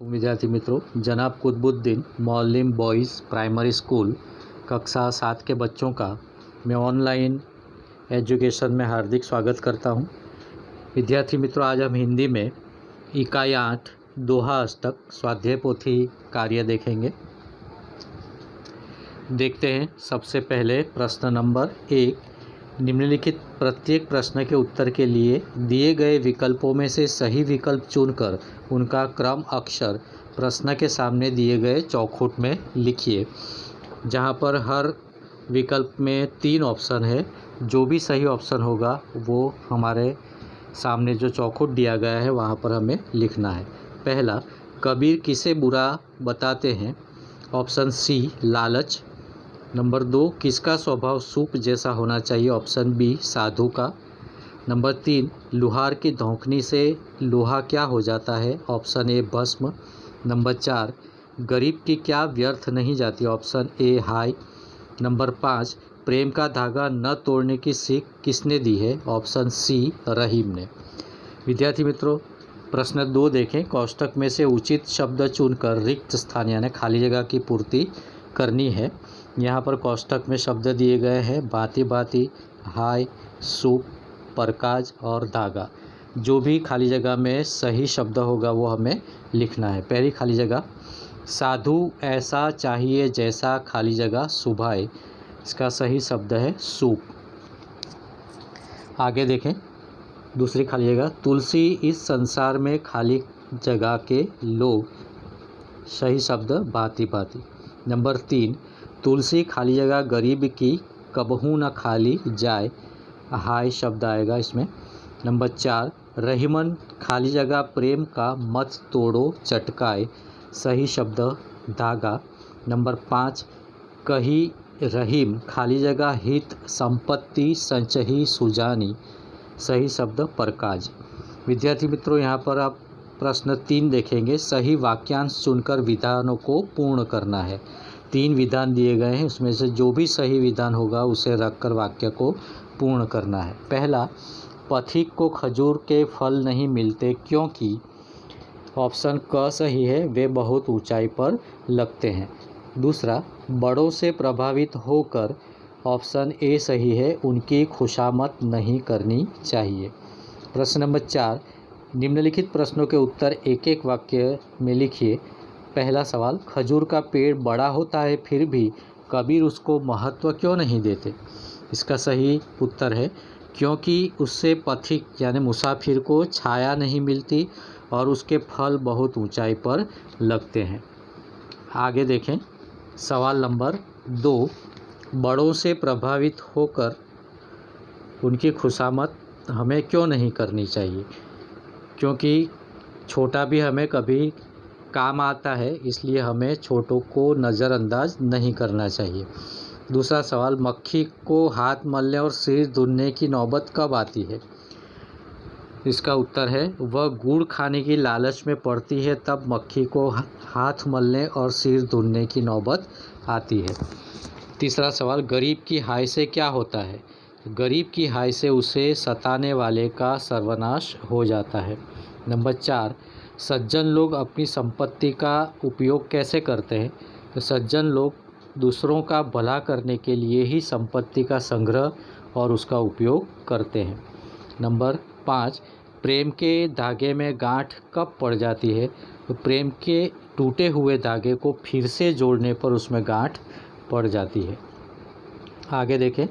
विद्यार्थी मित्रों, जनाब कुतुबुद्दीन मौलिम बॉयज़ प्राइमरी स्कूल कक्षा 7 के बच्चों का मैं ऑनलाइन एजुकेशन में हार्दिक स्वागत करता हूं। विद्यार्थी मित्रों, आज हम हिंदी में इकाई 8 दोहा अष्टक स्वाध्याय पोथी कार्य देखेंगे। देखते हैं। सबसे पहले प्रश्न नंबर 1। निम्नलिखित प्रत्येक प्रश्न के उत्तर के लिए दिए गए विकल्पों में से सही विकल्प चुनकर उनका क्रम अक्षर प्रश्न के सामने दिए गए चौखुट में लिखिए। जहां पर हर विकल्प में 3 ऑप्शन है। जो भी सही ऑप्शन होगा वो हमारे सामने जो चौखुट दिया गया है वहां पर हमें लिखना है। पहला, कबीर किसे बुरा बताते हैं? ऑप्शन सी, लालच। नंबर 2, किसका स्वभाव सूप जैसा होना चाहिए? ऑप्शन बी, साधु का। नंबर 3, लुहार की धौंकनी से लोहा क्या हो जाता है? ऑप्शन ए, भस्म। नंबर 4, गरीब की क्या व्यर्थ नहीं जाती? Option A, hi. नंबर 5, प्रेम का धागा न तोड़ने की सीख किसने दी है? ऑप्शन सी, रहीम ने। विद्यार्थी मित्रों, प्रश्न 2 देखें। कोष्टक में से उचित शब्द चुनकर रिक्त स्थान यानी खाली जगह की पूर्ति करनी है। यहाँ पर कोष्टक में शब्द दिए गए हैं भांति भांति, हाय, सूप, प्रकाश और धागा। जो भी खाली जगह में सही शब्द होगा वो हमें लिखना है। पहली खाली जगह, साधु ऐसा चाहिए जैसा खाली जगह सुभाए। इसका सही शब्द है सूप। आगे देखें। दूसरी खाली जगह, तुलसी इस संसार में खाली जगह के लोग। सही शब्द भांति भांति। नंबर 3, तुलसी खाली जगह गरीब की कबहू न खाली जाए। हाय शब्द आएगा इसमें। नंबर 4, रहीमन खाली जगह प्रेम का मत तोड़ो चटकाए। सही शब्द धागा। नंबर 5, कही रहीम खाली जगह हित संपत्ति संचही सुजानी। सही शब्द प्रकाश। विद्यार्थी मित्रों, यहाँ पर आप प्रश्न 3 देखेंगे। सही वाक्यांश चुनकर विधानों को पूर्ण करना है। 3 विधान दिए गए हैं, उसमें से जो भी सही विधान होगा उसे रखकर वाक्य को पूर्ण करना है। पहला, पथिक को खजूर के फल नहीं मिलते क्योंकि। ऑप्शन क सही है, वे बहुत ऊंचाई पर लगते हैं। दूसरा, बड़ों से प्रभावित होकर। ऑप्शन ए सही है, उनकी खुशामद नहीं करनी चाहिए। प्रश्न नंबर 4, निम्नलिखित प्रश्नों के उत्तर एक एक वाक्य में लिखिए। पहला सवाल, खजूर का पेड़ बड़ा होता है फिर भी कबीर उसको महत्व क्यों नहीं देते? इसका सही उत्तर है क्योंकि उससे पथिक यानी मुसाफिर को छाया नहीं मिलती और उसके फल बहुत ऊंचाई पर लगते हैं। आगे देखें। सवाल नंबर 2, बड़ों से प्रभावित होकर उनकी खुशामद हमें क्यों नहीं करनी चाहिए? क्योंकि छोटा भी हमें कभी काम आता है, इसलिए हमें छोटों को नज़रअंदाज नहीं करना चाहिए। दूसरा सवाल, मक्खी को हाथ मलने और सिर धुलने की नौबत कब आती है? इसका उत्तर है, वह गुड़ खाने की लालच में पड़ती है तब मक्खी को हाथ मलने और सिर धुलने की नौबत आती है। तीसरा सवाल, गरीब की हाय से क्या होता है? गरीब की हाय से उसे सताने वाले का सर्वनाश हो जाता है। नंबर 4, सज्जन लोग अपनी संपत्ति का उपयोग कैसे करते हैं? तो सज्जन लोग दूसरों का भला करने के लिए ही संपत्ति का संग्रह और उसका उपयोग करते हैं। नंबर 5, प्रेम के धागे में गांठ कब पड़ जाती है? तो प्रेम के टूटे हुए धागे को फिर से जोड़ने पर उसमें गांठ पड़ जाती है। आगे देखें।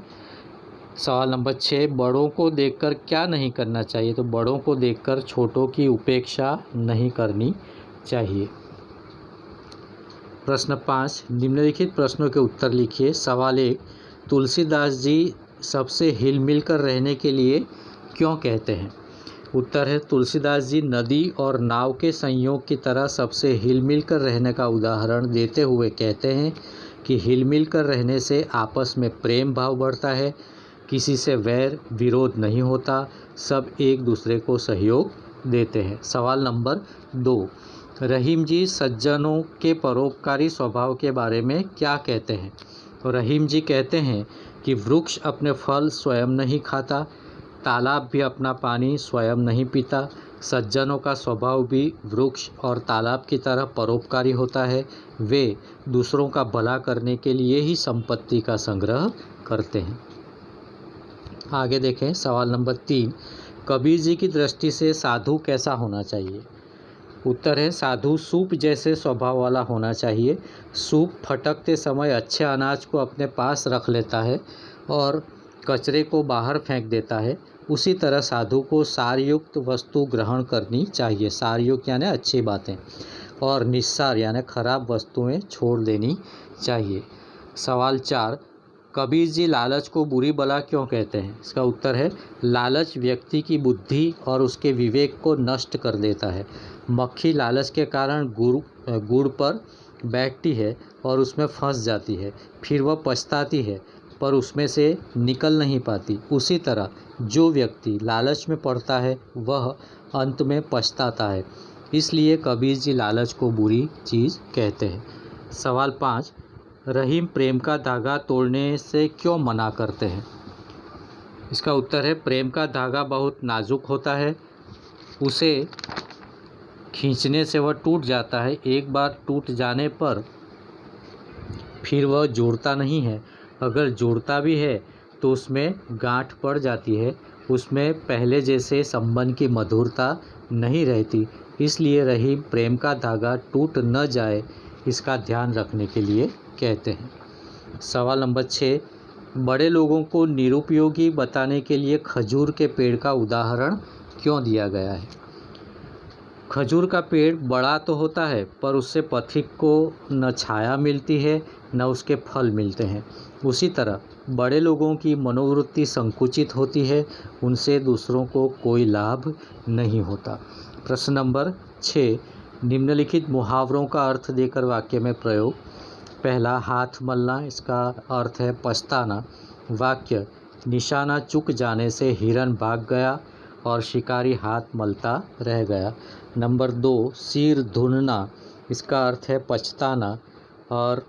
सवाल नंबर 6, बड़ों को देखकर क्या नहीं करना चाहिए? तो बड़ों को देखकर छोटों की उपेक्षा नहीं करनी चाहिए। प्रश्न 5, निम्नलिखित प्रश्नों के उत्तर लिखिए। सवाल 1, तुलसीदास जी सबसे हिल मिल कर रहने के लिए क्यों कहते हैं? उत्तर है, तुलसीदास जी नदी और नाव के संयोग की तरह सबसे हिल मिल कर रहने का उदाहरण देते हुए कहते हैं कि हिल मिल कर रहने से आपस में प्रेम भाव बढ़ता है, किसी से वैर विरोध नहीं होता, सब एक दूसरे को सहयोग देते हैं। सवाल नंबर 2, रहीम जी सज्जनों के परोपकारी स्वभाव के बारे में क्या कहते हैं? तो रहीम जी कहते हैं कि वृक्ष अपने फल स्वयं नहीं खाता, तालाब भी अपना पानी स्वयं नहीं पीता, सज्जनों का स्वभाव भी वृक्ष और तालाब की तरह परोपकारी होता है। वे दूसरों का भला करने के लिए ही संपत्ति का संग्रह करते हैं। आगे देखें सवाल नंबर 3, कबीर जी की दृष्टि से साधु कैसा होना चाहिए? उत्तर है साधु सूप जैसे स्वभाव वाला होना चाहिए। सूप फटकते समय अच्छे अनाज को अपने पास रख लेता है और कचरे को बाहर फेंक देता है। उसी तरह साधु को सारयुक्त वस्तु ग्रहण करनी चाहिए। सारयुक्त यानी अच्छी बातें, और निस्सार यानी खराब वस्तुएं छोड़ देनी चाहिए। सवाल 4, कबीर जी लालच को बुरी बला क्यों कहते हैं? इसका उत्तर है लालच व्यक्ति की बुद्धि और उसके विवेक को नष्ट कर देता है। मक्खी लालच के कारण गुड़ पर बैठती है और उसमें फंस जाती है, फिर वह पछताती है पर उसमें से निकल नहीं पाती। उसी तरह जो व्यक्ति लालच में पड़ता है वह अंत में पछताता है। इसलिए कबीर जी लालच को बुरी चीज़ कहते हैं। सवाल 5, रहीम प्रेम का धागा तोड़ने से क्यों मना करते हैं? इसका उत्तर है प्रेम का धागा बहुत नाजुक होता है। उसे खींचने से वह टूट जाता है। एक बार टूट जाने पर फिर वह जुड़ता नहीं है। अगर जुड़ता भी है तो उसमें गांठ पड़ जाती है। उसमें पहले जैसे संबंध की मधुरता नहीं रहती। इसलिए रहीम प्रेम का धागा टूट न जाए इसका ध्यान रखने के लिए कहते हैं। सवाल नंबर 6, बड़े लोगों को निरुपयोगी बताने के लिए खजूर के पेड़ का उदाहरण क्यों दिया गया है? खजूर का पेड़ बड़ा तो होता है पर उससे पथिक को न छाया मिलती है न उसके फल मिलते हैं। उसी तरह बड़े लोगों की मनोवृत्ति संकुचित होती है, उनसे दूसरों को कोई लाभ नहीं होता। प्रश्न नंबर 6, निम्नलिखित मुहावरों का अर्थ देकर वाक्य में प्रयोग। पहला, हाथ मलना, इसका अर्थ है पछताना। वाक्य, निशाना चूक जाने से हिरन भाग गया और शिकारी हाथ मलता रह गया। नंबर 2, सिर धुनना, इसका अर्थ है पछताना और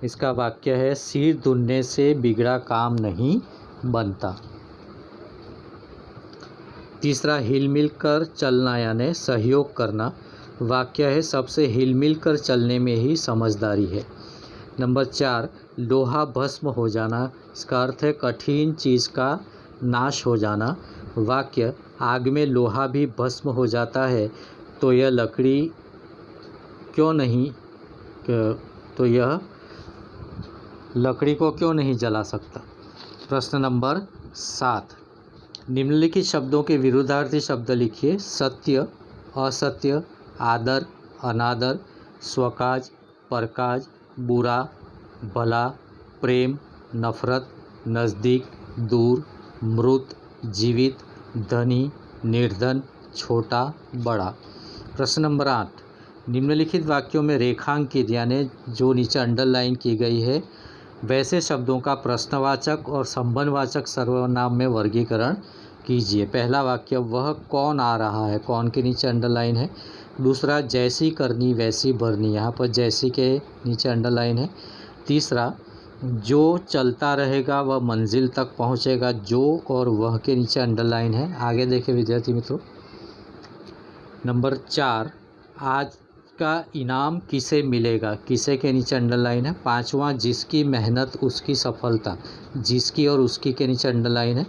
इसका वाक्य है सिर धुनने से बिगड़ा काम नहीं बनता। तीसरा, हिल-मिल कर चलना यानी सहयोग करना। वाक्य है सबसे हिल-मिल कर चलने में ही समझदारी है। नंबर 4, लोहा भस्म हो जाना, इसका अर्थ है कठिन चीज़ का नाश हो जाना। वाक्य, आग में लोहा भी भस्म हो जाता है तो यह लकड़ी को क्यों नहीं जला सकता। प्रश्न नंबर 7, निम्नलिखित शब्दों के विरुद्धार्थी शब्द लिखिए। सत्य, असत्य, आदर, अनादर, स्वकाज, परकाज, बुरा, भला, प्रेम, नफरत, नज़दीक, दूर, मृत, जीवित, धनी, निर्धन, छोटा, बड़ा। प्रश्न नंबर 8, निम्नलिखित वाक्यों में रेखांकित यानी जो नीचे अंडरलाइन की गई है वैसे शब्दों का प्रश्नवाचक और संबंधवाचक सर्वनाम में वर्गीकरण कीजिए। पहला वाक्य, वह कौन आ रहा है, कौन के नीचे अंडरलाइन है। दूसरा, जैसी करनी वैसी भरनी, यहाँ पर जैसी के नीचे अंडरलाइन है। तीसरा, जो चलता रहेगा वह मंजिल तक पहुँचेगा, जो और वह के नीचे अंडरलाइन है। आगे देखें विद्यार्थी मित्रों। नंबर 4, आज का इनाम किसे मिलेगा, किसे के नीचे अंडरलाइन है। पांचवा, जिसकी मेहनत उसकी सफलता, जिसकी और उसकी के नीचे अंडरलाइन है।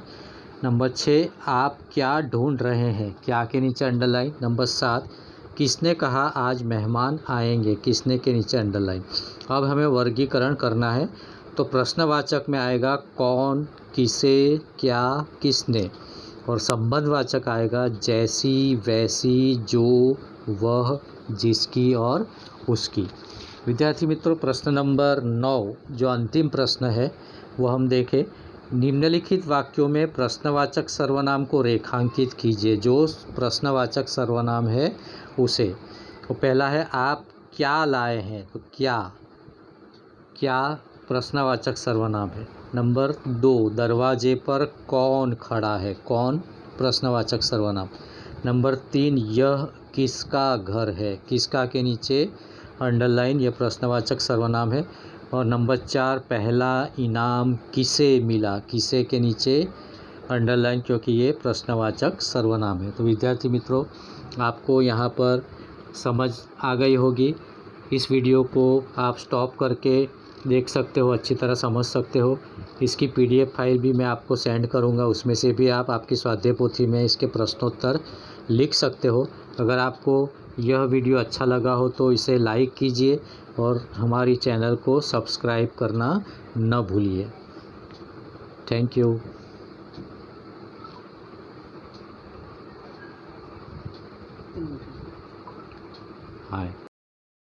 नंबर 6, आप क्या ढूंढ रहे हैं, क्या के नीचे अंडरलाइन। नंबर 7, किसने कहा आज मेहमान आएंगे, किसने के नीचे अंडरलाइन। अब हमें वर्गीकरण करना है तो प्रश्नवाचक में आएगा कौन, किसे, क्या, किसने, और संबंधवाचक आएगा जैसी, वैसी, जो, वह, जिसकी और उसकी। विद्यार्थी मित्रों, प्रश्न नंबर 9 जो अंतिम प्रश्न है वो हम देखें। निम्नलिखित वाक्यों में प्रश्नवाचक सर्वनाम को रेखांकित कीजिए। जो प्रश्नवाचक सर्वनाम है उसे, तो पहला है आप क्या लाए हैं, तो क्या प्रश्नवाचक सर्वनाम है। नंबर 2, दरवाजे पर कौन खड़ा है, कौन प्रश्नवाचक सर्वनाम। नंबर 3, यह किसका घर है, किसका के नीचे अंडरलाइन, यह प्रश्नवाचक सर्वनाम है। और नंबर 4, पहला इनाम किसे मिला, किसे के नीचे अंडरलाइन, क्योंकि ये प्रश्नवाचक सर्वनाम है। तो विद्यार्थी मित्रों, आपको यहाँ पर समझ आ गई होगी। इस वीडियो को आप स्टॉप करके देख सकते हो, अच्छी तरह समझ सकते हो। इसकी PDF फाइल भी मैं आपको सेंड करूँगा, उसमें से भी आप आपकी स्वाध्याय पोथी में इसके प्रश्नोत्तर लिख सकते हो। अगर आपको यह वीडियो अच्छा लगा हो तो इसे लाइक कीजिए और हमारी चैनल को सब्सक्राइब करना न भूलिए। Thank you. हाय।